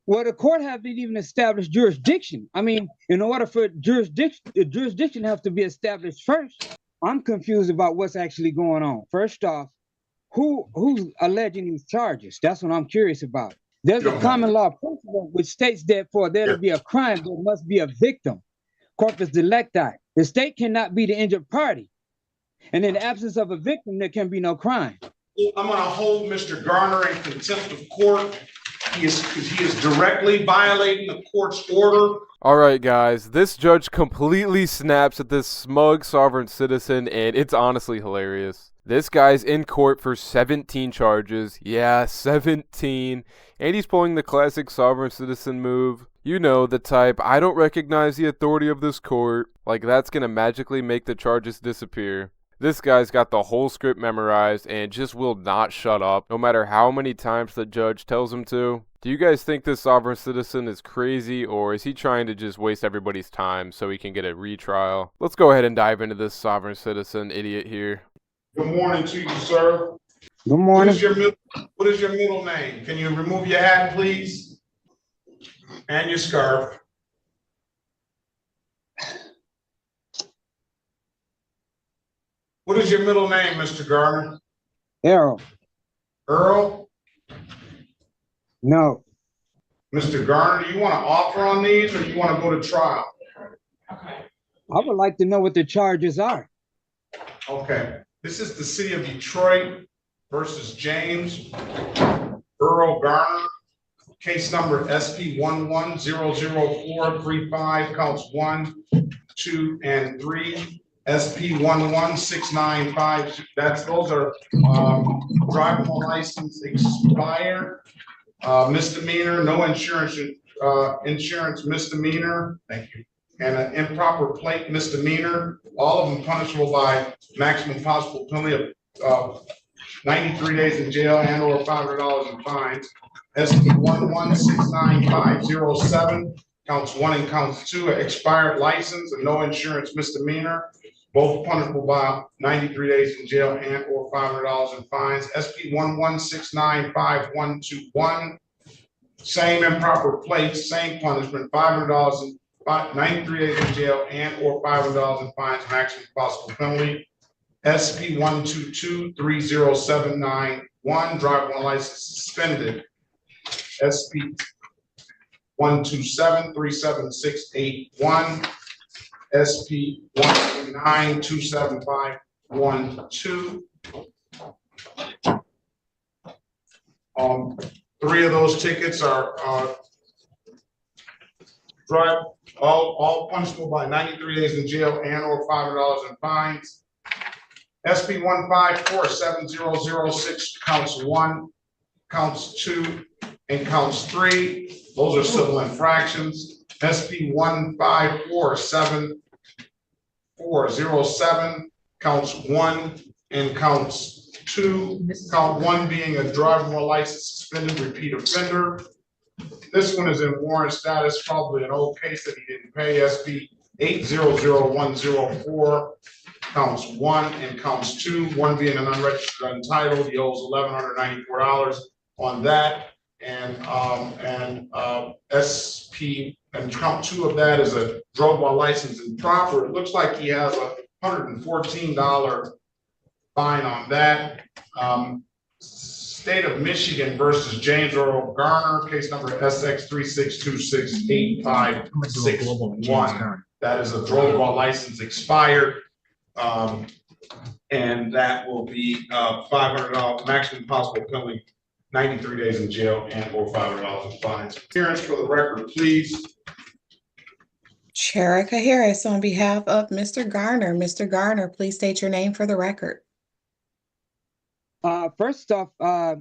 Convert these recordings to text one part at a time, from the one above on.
Well, the court haven't even established jurisdiction. I mean, in order for jurisdiction, the jurisdiction has to be established first. I'm confused about what's actually going on. First off, who's alleging these charges? That's what I'm curious about. There's a common law principle which states that for there to be a crime, there must be a victim. Corpus delicti. The state cannot be the injured party. And in the absence of a victim, there can be no crime. I'm going to hold Mr. Garner in contempt of court. He is directly violating the court's order. All right, guys, this judge completely snaps at this smug sovereign citizen, and it's honestly hilarious. This guy's in court for 17 charges. Yeah, 17. And he's pulling the classic sovereign citizen move. You know, the type, I don't recognize the authority of this court. Like, that's gonna magically make the charges disappear. This guy's got the whole script memorized and just will not shut up, no matter how many times the judge tells him to. Do you guys think this sovereign citizen is crazy, or is he trying to just waste everybody's time so he can get a retrial? Let's go ahead and dive into this sovereign citizen idiot here. Good morning to you, sir. Good morning. What is your middle name? Can you remove your hat, please? And your scarf. What is your middle name, Mr. Garner? Errol. Earl? No. Mr. Garner, do you want to offer on these or do you want to go to trial? I would like to know what the charges are. Okay. This is the city of Detroit versus James Earl Garner. Case number SP 11000435, counts 1, 2, and 3. SP 11695. Those are driving license expired, misdemeanor, no insurance, insurance misdemeanor. Thank you. And an improper plate misdemeanor. All of them punishable by maximum possible penalty of 93 days in jail and or $500 in fines. SP 1169507, counts 1 and counts 2, expired license and no insurance misdemeanor, both punishable by 93 days in jail and or $500 in fines. SP 1169521, same improper plates, same punishment, $500 in 93 days in jail and or $500 in fines, maximum possible penalty. SP 1223079, driver license suspended. SP 1273761, SP 1292751. 3 of those tickets are all punishable by 93 days in jail and or $500 in fines. SP 1547006, counts 1, counts 2, and counts 3. Those are civil infractions. SP 1547407, counts 1 and counts 2. Count 1 being a driver license suspended repeat offender. This one is in warrant status, probably an old case that he didn't pay. SP 800104, counts 1 and counts 2. 1 being an unregistered untitled. He owes $1,194 on that. And SP and count 2 of that is a drove while license improper. It looks like he has a $114 fine on that. State of Michigan versus James Earl Garner, case number SX 36268561. That is a drove while license expired. And that will be $500 maximum possible penalty, 93 days in jail and or $500 in fines. Appearance for the record, please. Sherika Harris on behalf of Mr. Garner. Mr. Garner, please state your name for the record. First off, I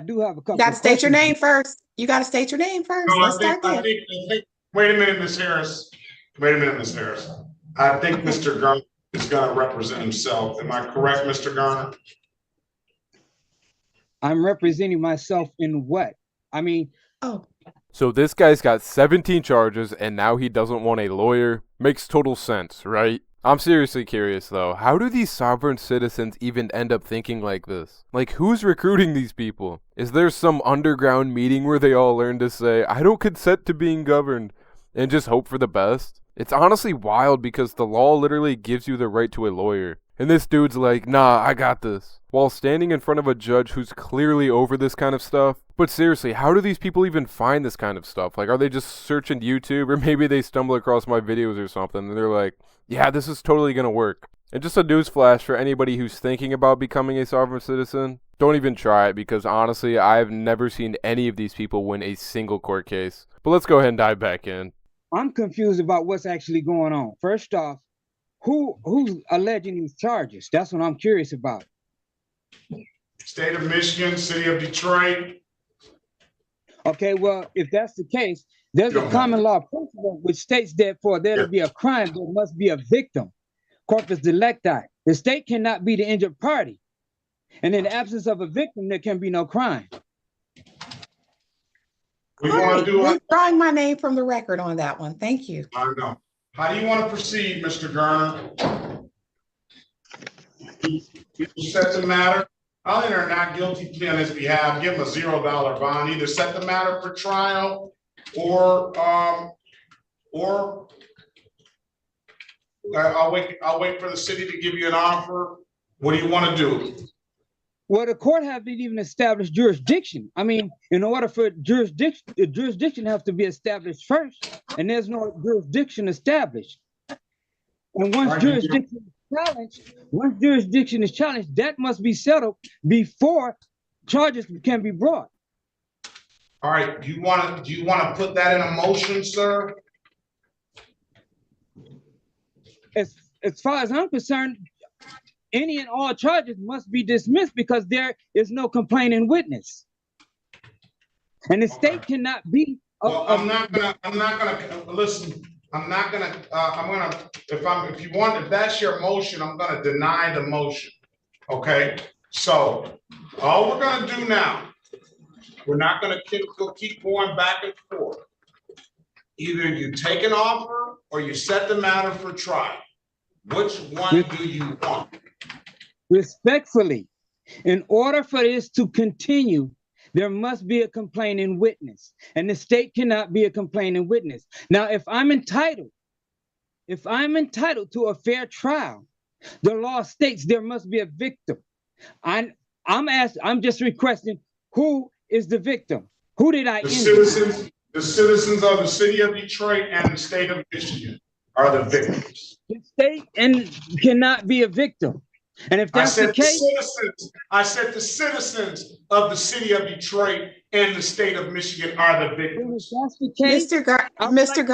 do have a couple. You got to state your name first. You got to state your name first. No, Let's start there. Wait a minute, Ms. Harris. Wait a minute, Ms. Harris. I think Mr. Garner is going to represent himself. Am I correct, Mr. Garner? I'm representing myself in what? I mean, So this guy's got 17 charges and now he doesn't want a lawyer. Makes total sense, right? I'm seriously curious though. How do these sovereign citizens even end up thinking like this? Like, who's recruiting these people? Is there some underground meeting where they all learn to say, I don't consent to being governed, and just hope for the best? It's honestly wild because the law literally gives you the right to a lawyer. And this dude's like, nah, I got this. While standing in front of a judge who's clearly over this kind of stuff. But seriously, how do these people even find this kind of stuff? Like, are they just searching YouTube? Or maybe they stumble across my videos or something and they're like, yeah, this is totally gonna work. And just a newsflash for anybody who's thinking about becoming a sovereign citizen, don't even try it because honestly, I've never seen any of these people win a single court case. But let's go ahead and dive back in. I'm confused about what's actually going on. First off, who's alleging these charges? That's what I'm curious about. State of Michigan, City of Detroit. Okay, well, if that's the case, there's a common law principle which states that for there to be a crime, there must be a victim. Corpus delicti. The state cannot be the injured party. And in the absence of a victim, there can be no crime. We want to do withdrawing my name from the record on that one. Thank you. I know. How do you want to proceed, Mr. Garner? You set the matter. I'll enter a not guilty plea on his behalf. Give him a $0 bond. Either set the matter for trial, or I'll wait for the city to give you an offer. What do you want to do? Well, the court hasn't even established jurisdiction. I mean, in order for jurisdiction have to be established first, and there's no jurisdiction established. And once jurisdiction is challenged, that must be settled before charges can be brought. All right. Do you want to put that in a motion, sir? As far as I'm concerned, any and all charges must be dismissed because there is no complaining witness, and the state cannot be. I'm not gonna listen. If that's your motion, I'm gonna deny the motion. Okay. So all we're gonna do now, we're not gonna keep going back and forth. Either you take an offer or you set the matter for trial. Which one do you want? Respectfully, in order for this to continue, there must be a complaining witness, and the state cannot be a complaining witness. Now, if I'm entitled to a fair trial, the law states there must be a victim. I'm just requesting, who is the victim? Who did I injure? The citizens of the city of Detroit and the state of Michigan are the victims. The state cannot be a victim. And if that's the case, I said the citizens of the city of Detroit and the state of Michigan are the victims. If that's the case, Mr.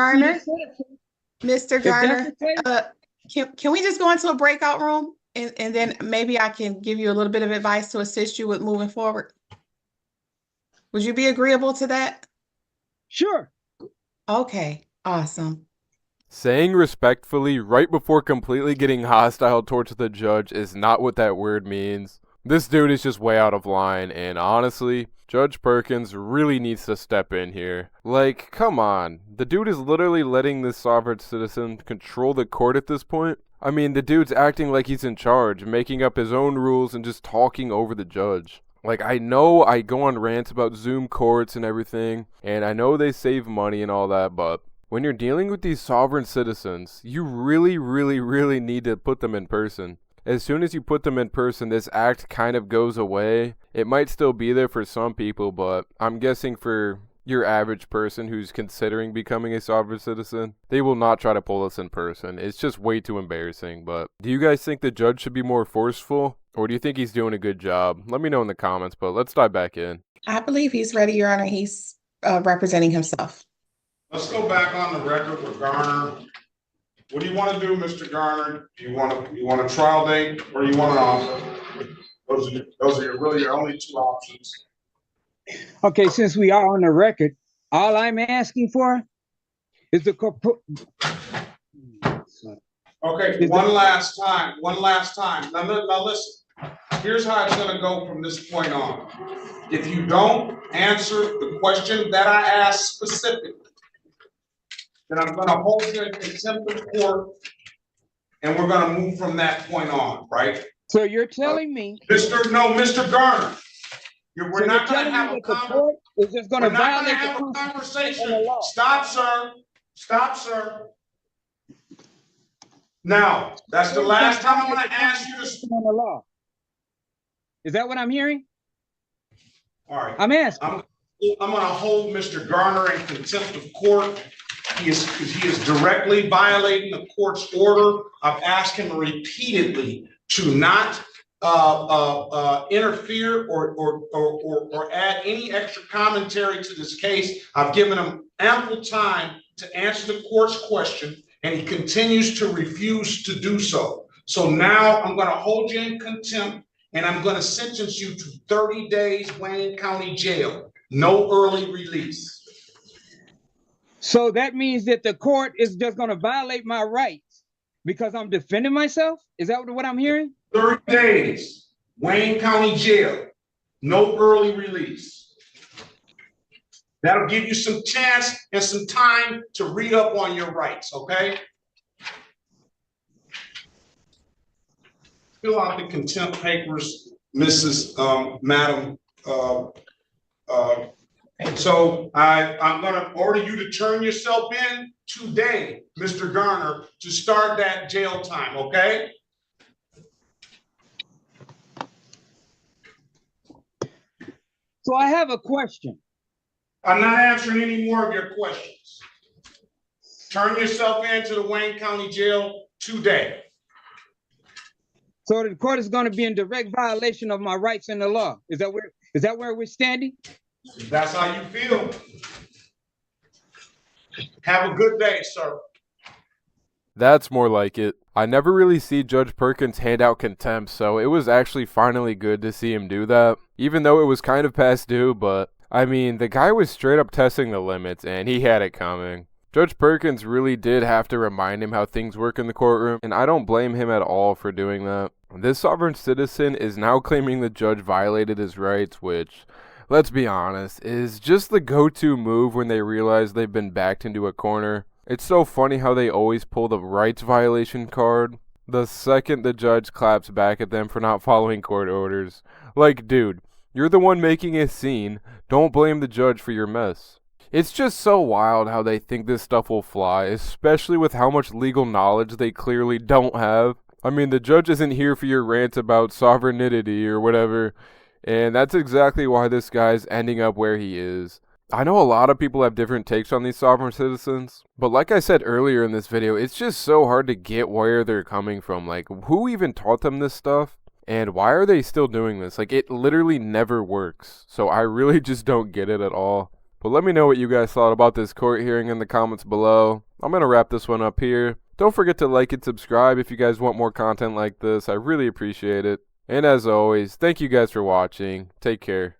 Garner, can we just go into a breakout room and then maybe I can give you a little bit of advice to assist you with moving forward? Would you be agreeable to that? Sure. Okay, awesome. Saying respectfully right before completely getting hostile towards the judge is not what that word means. This dude is just way out of line, and honestly, Judge Perkins really needs to step in here. Like, come on. The dude is literally letting this sovereign citizen control the court at this point. I mean, the dude's acting like he's in charge, making up his own rules and just talking over the judge. Like, I know I go on rants about Zoom courts and everything, and I know they save money and all that, but when you're dealing with these sovereign citizens, you really, really, really need to put them in person. As soon as you put them in person, this act kind of goes away. It might still be there for some people, but I'm guessing for your average person who's considering becoming a sovereign citizen, they will not try to pull this in person. It's just way too embarrassing. But do you guys think the judge should be more forceful? Or do you think he's doing a good job? Let me know in the comments, but let's dive back in. I believe he's ready, Your Honor. He's representing himself. Let's go back on the record with Garner. What do you want to do, Mr. Garner? Do you want a trial date or you want an offer? Those are really your only two options. Okay, since we are on the record, all I'm asking for is the Okay, one last time. Now listen, here's how it's gonna go from this point on. If you don't answer the question that I asked specifically, then I'm gonna hold you in contempt of court and we're gonna move from that point on, right? So you're telling me, Mr. Garner, we're so not you're gonna telling have me a that the court is just going we're to not gonna violate have the a Constitution and the conversation. law? Stop, sir. Stop, sir. Now, that's the last time I'm gonna ask you to. On the law. Is that what I'm hearing? All right. I'm asking. I'm gonna hold Mr. Garner in contempt of court. He is directly violating the court's order. I've asked him repeatedly to not interfere or add any extra commentary to this case. I've given him ample time to answer the court's question, and he continues to refuse to do so. So now I'm going to hold you in contempt, and I'm going to sentence you to 30 days Wayne County Jail, no early release. So that means that the court is just going to violate my rights because I'm defending myself? Is that what I'm hearing? 30 days, Wayne County Jail, no early release. That'll give you some chance and some time to read up on your rights, okay? Fill out the contempt papers, Madam. So I'm gonna order you to turn yourself in today, Mr. Garner, to start that jail time, okay? So I have a question. I'm not answering any more of your questions. Turn yourself in to the Wayne County Jail today. So the court is going to be in direct violation of my rights in the law. Is that where we're standing? That's how you feel. Have a good day, sir. That's more like it. I never really see Judge Perkins hand out contempt, so it was actually finally good to see him do that. Even though it was kind of past due, but I mean, the guy was straight up testing the limits, and he had it coming. Judge Perkins really did have to remind him how things work in the courtroom, and I don't blame him at all for doing that. This sovereign citizen is now claiming the judge violated his rights, which, let's be honest, is just the go-to move when they realize they've been backed into a corner. It's so funny how they always pull the rights violation card the second the judge claps back at them for not following court orders. Like, dude, you're the one making a scene. Don't blame the judge for your mess. It's just so wild how they think this stuff will fly, especially with how much legal knowledge they clearly don't have. I mean, the judge isn't here for your rant about sovereignty or whatever, and that's exactly why this guy's ending up where he is. I know a lot of people have different takes on these sovereign citizens, but like I said earlier in this video, it's just so hard to get where they're coming from. Like, who even taught them this stuff? And why are they still doing this? Like, it literally never works. So I really just don't get it at all. But let me know what you guys thought about this court hearing in the comments below. I'm going to wrap this one up here. Don't forget to like and subscribe if you guys want more content like this. I really appreciate it. And as always, thank you guys for watching. Take care.